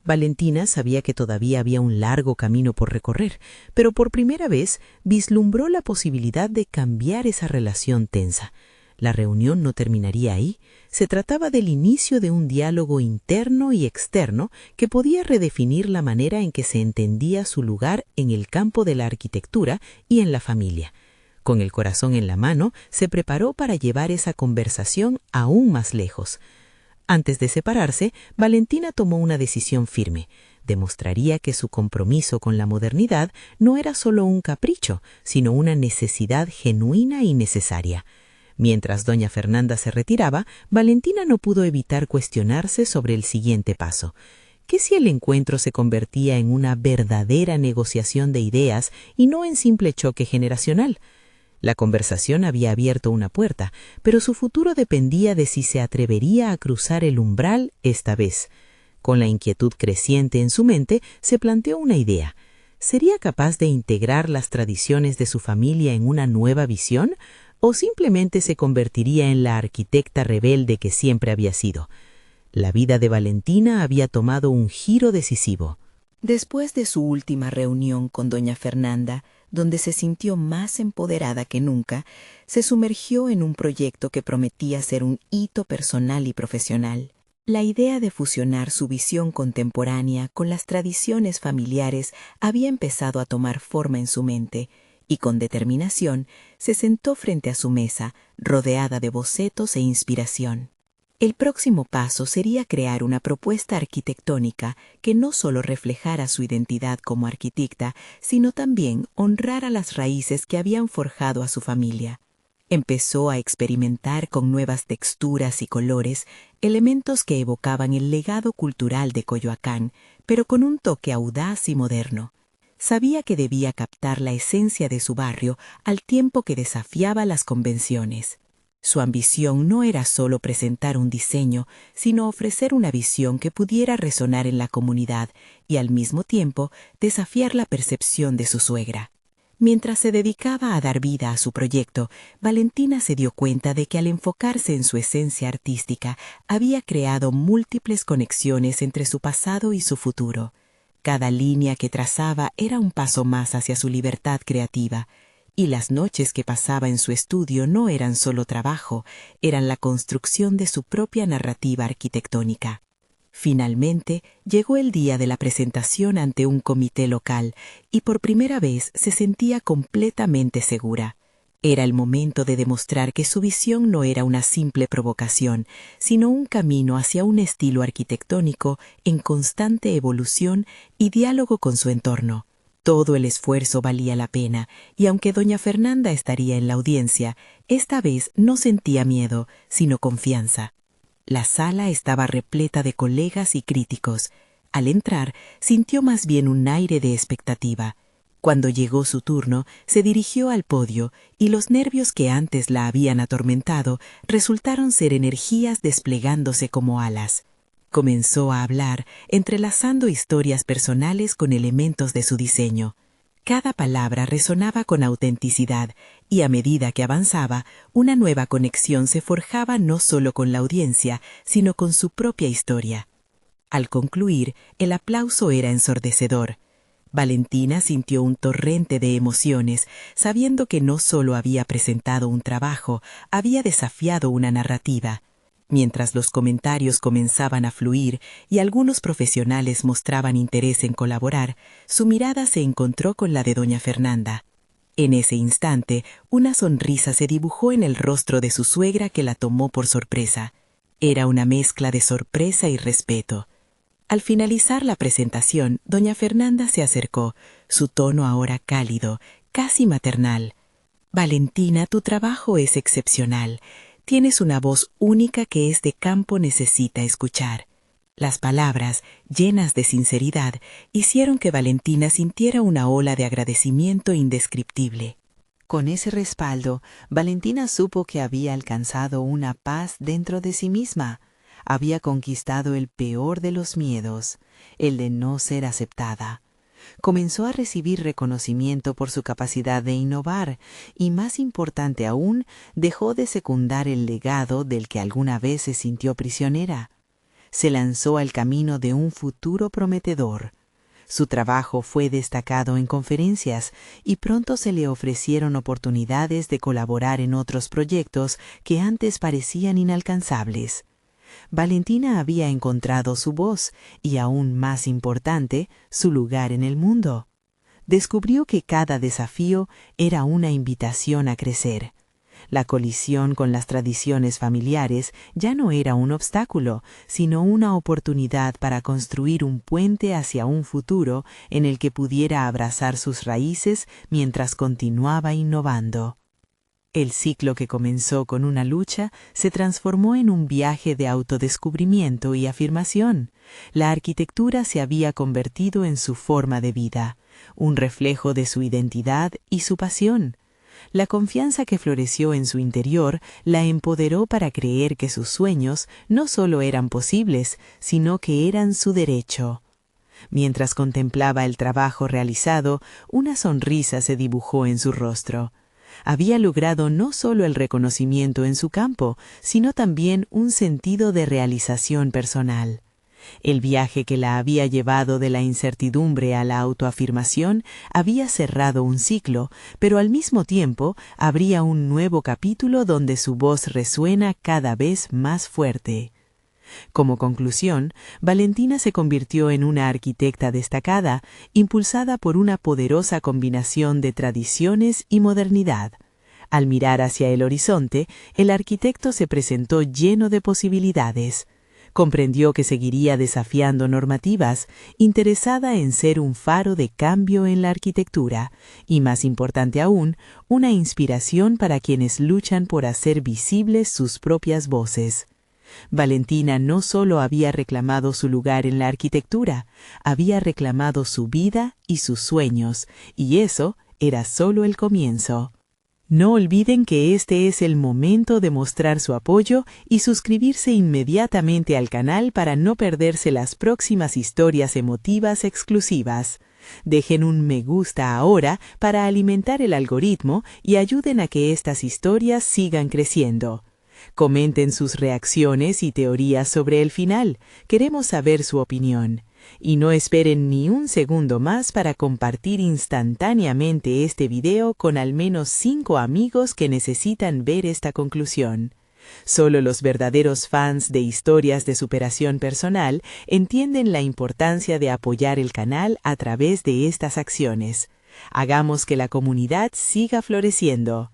Valentina sabía que todavía había un largo camino por recorrer, pero por primera vez vislumbró la posibilidad de cambiar esa relación tensa. La reunión no terminaría ahí. Se trataba del inicio de un diálogo interno y externo que podía redefinir la manera en que se entendía su lugar en el campo de la arquitectura y en la familia. Con el corazón en la mano, se preparó para llevar esa conversación aún más lejos. Antes de separarse, Valentina tomó una decisión firme. Demostraría que su compromiso con la modernidad no era solo un capricho, sino una necesidad genuina y necesaria. Mientras doña Fernanda se retiraba, Valentina no pudo evitar cuestionarse sobre el siguiente paso. ¿Qué si el encuentro se convertía en una verdadera negociación de ideas y no en simple choque generacional? La conversación había abierto una puerta, pero su futuro dependía de si se atrevería a cruzar el umbral esta vez. Con la inquietud creciente en su mente, se planteó una idea. ¿Sería capaz de integrar las tradiciones de su familia en una nueva visión? ¿O simplemente se convertiría en la arquitecta rebelde que siempre había sido? La vida de Valentina había tomado un giro decisivo. Después de su última reunión con doña Fernanda, donde se sintió más empoderada que nunca, se sumergió en un proyecto que prometía ser un hito personal y profesional. La idea de fusionar su visión contemporánea con las tradiciones familiares había empezado a tomar forma en su mente, y con determinación se sentó frente a su mesa, rodeada de bocetos e inspiración. El próximo paso sería crear una propuesta arquitectónica que no solo reflejara su identidad como arquitecta, sino también honrara las raíces que habían forjado a su familia. Empezó a experimentar con nuevas texturas y colores, elementos que evocaban el legado cultural de Coyoacán, pero con un toque audaz y moderno. Sabía que debía captar la esencia de su barrio al tiempo que desafiaba las convenciones. Su ambición no era solo presentar un diseño, sino ofrecer una visión que pudiera resonar en la comunidad y al mismo tiempo desafiar la percepción de su suegra. Mientras se dedicaba a dar vida a su proyecto, Valentina se dio cuenta de que al enfocarse en su esencia artística, había creado múltiples conexiones entre su pasado y su futuro. Cada línea que trazaba era un paso más hacia su libertad creativa, y las noches que pasaba en su estudio no eran solo trabajo, eran la construcción de su propia narrativa arquitectónica. Finalmente, llegó el día de la presentación ante un comité local y por primera vez se sentía completamente segura. Era el momento de demostrar que su visión no era una simple provocación, sino un camino hacia un estilo arquitectónico en constante evolución y diálogo con su entorno. Todo el esfuerzo valía la pena, y aunque doña Fernanda estaría en la audiencia, esta vez no sentía miedo, sino confianza. La sala estaba repleta de colegas y críticos. Al entrar, sintió más bien un aire de expectativa. Cuando llegó su turno, se dirigió al podio, y los nervios que antes la habían atormentado resultaron ser energías desplegándose como alas. Comenzó a hablar, entrelazando historias personales con elementos de su diseño. Cada palabra resonaba con autenticidad, y a medida que avanzaba, una nueva conexión se forjaba no solo con la audiencia, sino con su propia historia. Al concluir, el aplauso era ensordecedor. Valentina sintió un torrente de emociones, sabiendo que no solo había presentado un trabajo, había desafiado una narrativa. Mientras los comentarios comenzaban a fluir y algunos profesionales mostraban interés en colaborar, su mirada se encontró con la de doña Fernanda. En ese instante, una sonrisa se dibujó en el rostro de su suegra que la tomó por sorpresa. Era una mezcla de sorpresa y respeto. Al finalizar la presentación, doña Fernanda se acercó, su tono ahora cálido, casi maternal. «Valentina, tu trabajo es excepcional. Tienes una voz única que este campo necesita escuchar». Las palabras, llenas de sinceridad, hicieron que Valentina sintiera una ola de agradecimiento indescriptible. Con ese respaldo, Valentina supo que había alcanzado una paz dentro de sí misma. Había conquistado el peor de los miedos, el de no ser aceptada. Comenzó a recibir reconocimiento por su capacidad de innovar y, más importante aún, dejó de secundar el legado del que alguna vez se sintió prisionera. Se lanzó al camino de un futuro prometedor. Su trabajo fue destacado en conferencias y pronto se le ofrecieron oportunidades de colaborar en otros proyectos que antes parecían inalcanzables. Valentina había encontrado su voz y, aún más importante, su lugar en el mundo. Descubrió que cada desafío era una invitación a crecer. La colisión con las tradiciones familiares ya no era un obstáculo, sino una oportunidad para construir un puente hacia un futuro en el que pudiera abrazar sus raíces mientras continuaba innovando. El ciclo que comenzó con una lucha se transformó en un viaje de autodescubrimiento y afirmación. La arquitectura se había convertido en su forma de vida, un reflejo de su identidad y su pasión. La confianza que floreció en su interior la empoderó para creer que sus sueños no solo eran posibles, sino que eran su derecho. Mientras contemplaba el trabajo realizado, una sonrisa se dibujó en su rostro. Había logrado no solo el reconocimiento en su campo, sino también un sentido de realización personal. El viaje que la había llevado de la incertidumbre a la autoafirmación había cerrado un ciclo, pero al mismo tiempo abría un nuevo capítulo donde su voz resuena cada vez más fuerte. Como conclusión, Valentina se convirtió en una arquitecta destacada, impulsada por una poderosa combinación de tradiciones y modernidad. Al mirar hacia el horizonte, el arquitecto se presentó lleno de posibilidades. Comprendió que seguiría desafiando normativas, interesada en ser un faro de cambio en la arquitectura, y más importante aún, una inspiración para quienes luchan por hacer visibles sus propias voces. Valentina no solo había reclamado su lugar en la arquitectura, había reclamado su vida y sus sueños, y eso era solo el comienzo. No olviden que este es el momento de mostrar su apoyo y suscribirse inmediatamente al canal para no perderse las próximas historias emotivas exclusivas. Dejen un me gusta ahora para alimentar el algoritmo y ayuden a que estas historias sigan creciendo. Comenten sus reacciones y teorías sobre el final. Queremos saber su opinión. Y no esperen ni un segundo más para compartir instantáneamente este video con al menos 5 amigos que necesitan ver esta conclusión. Solo los verdaderos fans de historias de superación personal entienden la importancia de apoyar el canal a través de estas acciones. Hagamos que la comunidad siga floreciendo.